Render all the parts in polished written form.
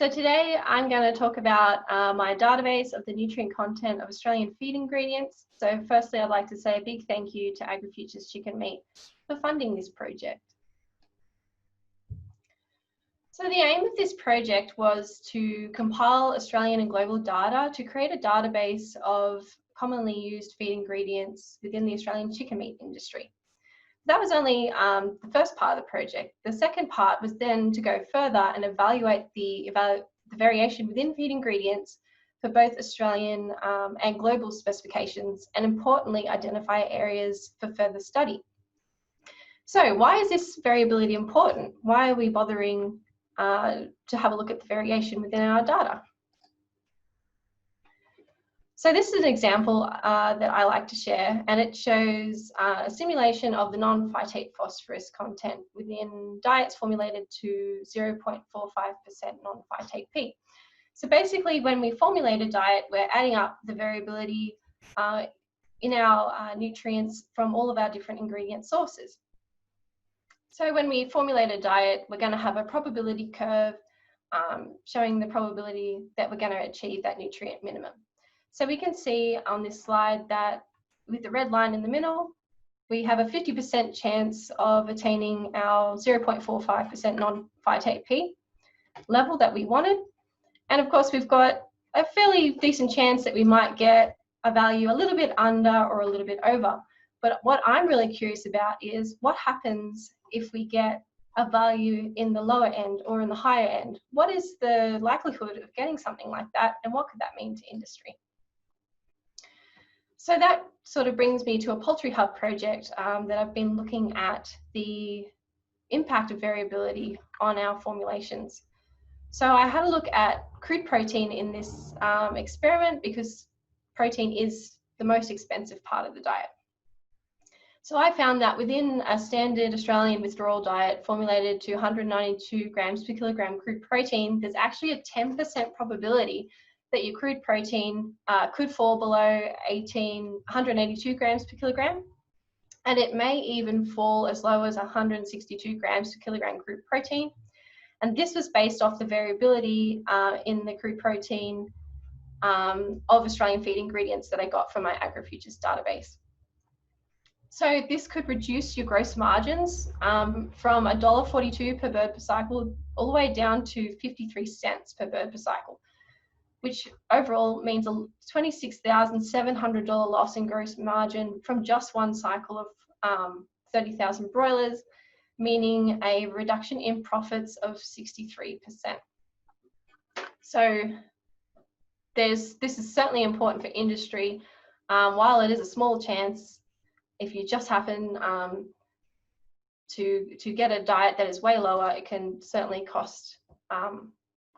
So today I'm going to talk about my database of the nutrient content of Australian feed ingredients. So firstly, I'd like to say a big thank you to AgriFutures Chicken Meat for funding this project. So the aim of this project was to compile Australian and global data to create a database of commonly used feed ingredients within the Australian chicken meat industry. That was only the first part of the project. The second part was then to go further and evaluate the variation within feed ingredients for both Australian and global specifications, and importantly, identify areas for further study. So why is this variability important? Why are we bothering to have a look at the variation within our data? So this is an example that I like to share, and it shows a simulation of the non-phytate phosphorus content within diets formulated to 0.45% non-phytate P. So basically, when we formulate a diet, we're adding up the variability in our nutrients from all of our different ingredient sources. So when we formulate a diet, we're going to have a probability curve showing the probability that we're going to achieve that nutrient minimum. So we can see on this slide that with the red line in the middle, we have a 50% chance of attaining our 0.45% non-phytate P level that we wanted. And of course, we've got a fairly decent chance that we might get a value a little bit under or a little bit over. But what I'm really curious about is what happens if we get a value in the lower end or in the higher end. What is the likelihood of getting something like that, and what could that mean to industry? So that sort of brings me to a Poultry Hub project that I've been looking at the impact of variability on our formulations. So I had a look at crude protein in this experiment because protein is the most expensive part of the diet. So I found that within a standard Australian withdrawal diet formulated to 192 grams per kilogram crude protein, there's actually a 10% probability that your crude protein could fall below 182 grams per kilogram, and it may even fall as low as 162 grams per kilogram crude protein. And this was based off the variability in the crude protein of Australian feed ingredients that I got from my AgriFutures database. So this could reduce your gross margins from $1.42 per bird per cycle all the way down to 53 cents per bird per cycle, which overall means a $26,700 loss in gross margin from just one cycle of 30,000 broilers, meaning a reduction in profits of 63%. So this is certainly important for industry. While it is a small chance, if you just happen to get a diet that is way lower, it can certainly cost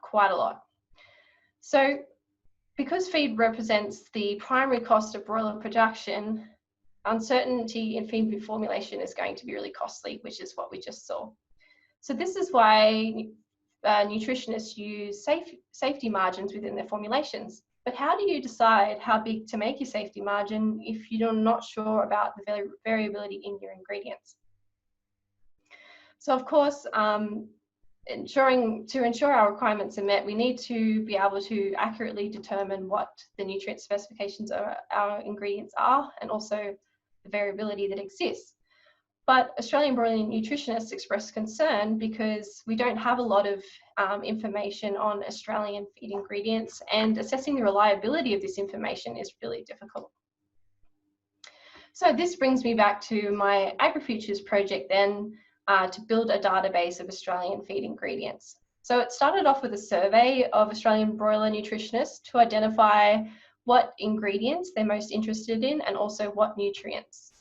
quite a lot. So because feed represents the primary cost of broiler production, uncertainty in feed formulation is going to be really costly, which is what we just saw. So this is why nutritionists use safety margins within their formulations. But how do you decide how big to make your safety margin if you're not sure about the variability in your ingredients? So of course, to ensure our requirements are met, we need to be able to accurately determine what the nutrient specifications of our ingredients are, and also the variability that exists. But Australian broiler nutritionists express concern because we don't have a lot of information on Australian feed ingredients, and assessing the reliability of this information is really difficult. So this brings me back to my AgriFutures project then, to build a database of Australian feed ingredients. So it started off with a survey of Australian broiler nutritionists to identify what ingredients they're most interested in, and also what nutrients.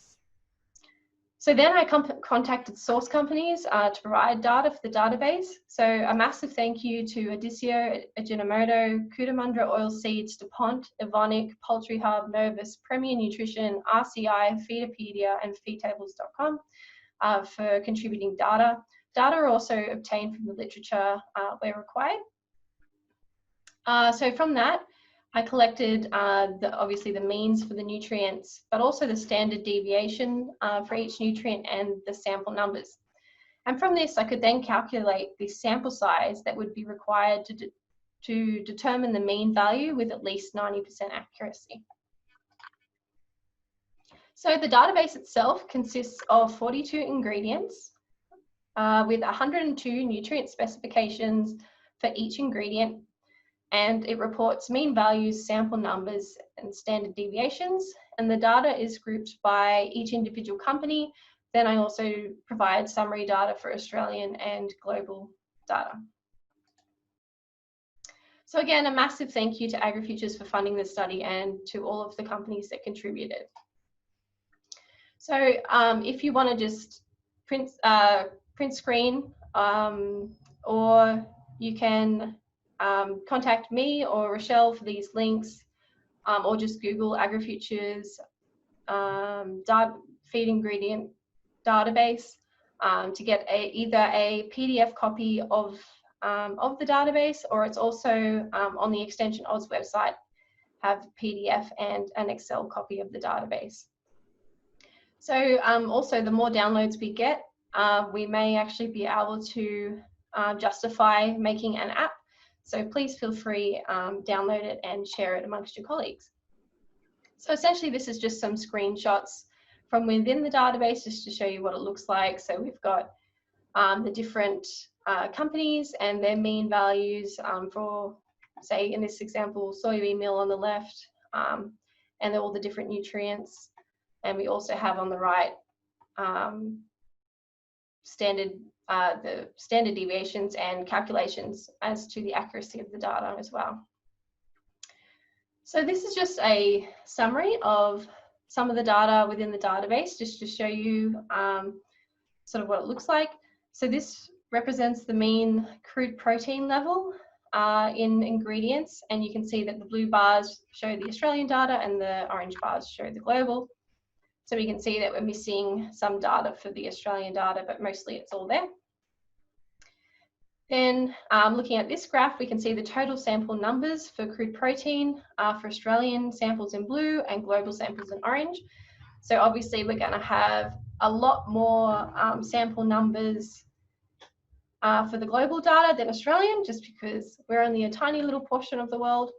So then I contacted source companies to provide data for the database. So a massive thank you to Adissio, Ajinomoto, Cootamundra Oilseeds, DuPont, Evonik, Poultry Hub, Novus, Premier Nutrition, RCI, Feederpedia, and feedtables.com for contributing data. Data are also obtained from the literature where required. So from that, I collected obviously the means for the nutrients, but also the standard deviation for each nutrient and the sample numbers. And from this, I could then calculate the sample size that would be required to determine the mean value with at least 90% accuracy. So the database itself consists of 42 ingredients with 102 nutrient specifications for each ingredient, and it reports mean values, sample numbers, and standard deviations. And the data is grouped by each individual company. Then I also provide summary data for Australian and global data. So again, a massive thank you to AgriFutures for funding this study and to all of the companies that contributed. So if you want to just print screen, or you can contact me or Rochelle for these links, or just Google AgriFutures feed ingredient database to get either a PDF copy of the database, or it's also on the Extension Oz website, have PDF and an Excel copy of the database. So also, the more downloads we get, we may actually be able to justify making an app. So please feel free, download it and share it amongst your colleagues. So essentially, this is just some screenshots from within the database just to show you what it looks like. So we've got the different companies and their mean values for, say, in this example, soybean meal on the left, and all the different nutrients. And we also have on the right the standard deviations and calculations as to the accuracy of the data as well. So this is just a summary of some of the data within the database, just to show you sort of what it looks like. So this represents the mean crude protein level in ingredients, and you can see that the blue bars show the Australian data and the orange bars show the global. So we can see that we're missing some data for the Australian data, but mostly it's all there. Then looking at this graph, we can see the total sample numbers for crude protein for Australian samples in blue and global samples in orange. So obviously we're going to have a lot more sample numbers for the global data than Australian, just because we're only a tiny little portion of the world.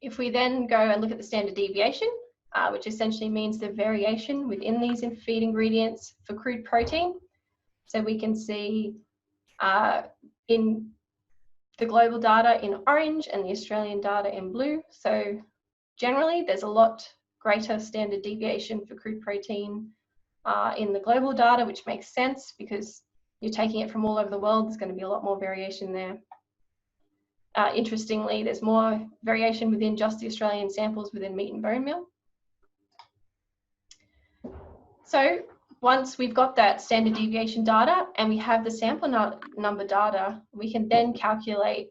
If we then go and look at the standard deviation, which essentially means the variation within these feed ingredients for crude protein. So we can see in the global data in orange and the Australian data in blue. So generally, there's a lot greater standard deviation for crude protein in the global data, which makes sense because you're taking it from all over the world. There's going to be a lot more variation there. Interestingly, there's more variation within just the Australian samples within meat and bone meal. So once we've got that standard deviation data and we have the sample number data, we can then calculate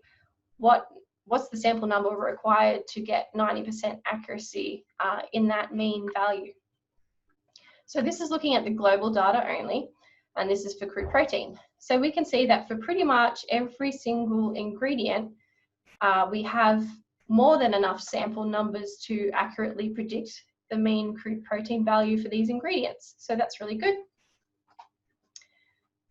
what's the sample number required to get 90% accuracy in that mean value. So this is looking at the global data only, and this is for crude protein. So we can see that for pretty much every single ingredient, we have more than enough sample numbers to accurately predict the mean crude protein value for these ingredients. So that's really good.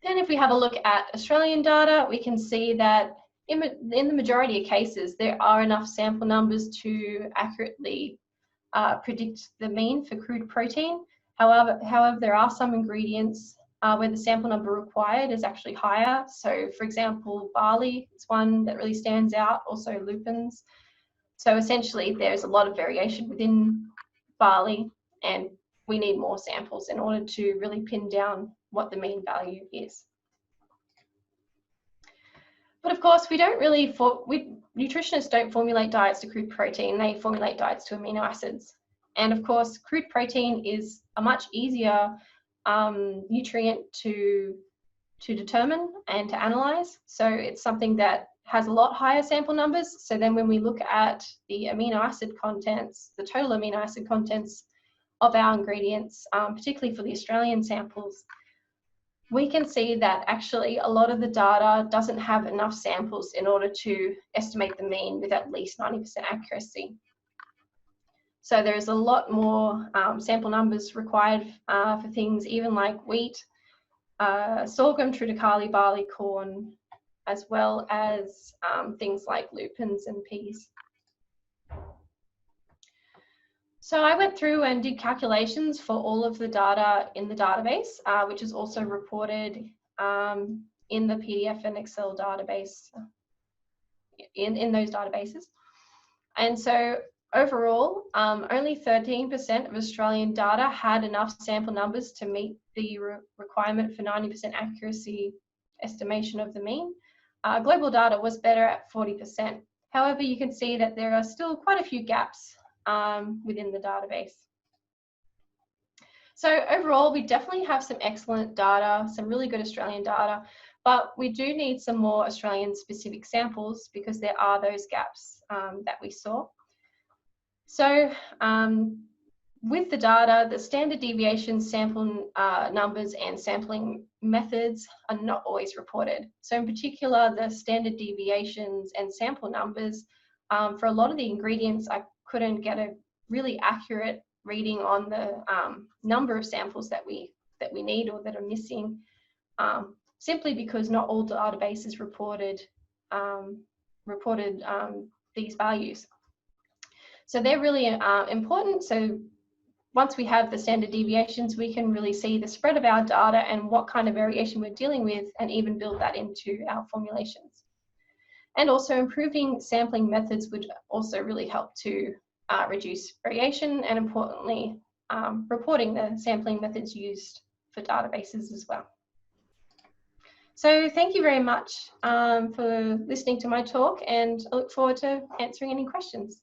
Then if we have a look at Australian data, we can see that in the majority of cases, there are enough sample numbers to accurately predict the mean for crude protein. However, there are some ingredients where the sample number required is actually higher. So for example, barley is one that really stands out, also lupins. So essentially there's a lot of variation within barley, and we need more samples in order to really pin down what the mean value is. But of course, nutritionists don't formulate diets to crude protein, they formulate diets to amino acids. And of course, crude protein is a much easier nutrient to determine and to analyze. So it's something that has a lot higher sample numbers. So then when we look at the amino acid contents, the total amino acid contents of our ingredients, particularly for the Australian samples, we can see that actually a lot of the data doesn't have enough samples in order to estimate the mean with at least 90% accuracy. So there's a lot more sample numbers required for things even like wheat, sorghum, triticale, barley, corn, as well as things like lupins and peas. So I went through and did calculations for all of the data in the database, which is also reported in the PDF and Excel database, in those databases. And so overall, only 13% of Australian data had enough sample numbers to meet the requirement for 90% accuracy estimation of the mean. Global data was better at 40%. However, you can see that there are still quite a few gaps within the database. So overall, we definitely have some excellent data, some really good Australian data, but we do need some more Australian specific samples because there are those gaps that we saw. So with the data, the standard deviation sample numbers and sampling methods are not always reported. So in particular, the standard deviations and sample numbers, for a lot of the ingredients, I couldn't get a really accurate reading on the number of samples that we need or that are missing, simply because not all databases reported these values. So they're really important. So once we have the standard deviations, we can really see the spread of our data and what kind of variation we're dealing with, and even build that into our formulations. And also improving sampling methods would also really help to reduce variation, and importantly, reporting the sampling methods used for databases as well. So thank you very much for listening to my talk, and I look forward to answering any questions.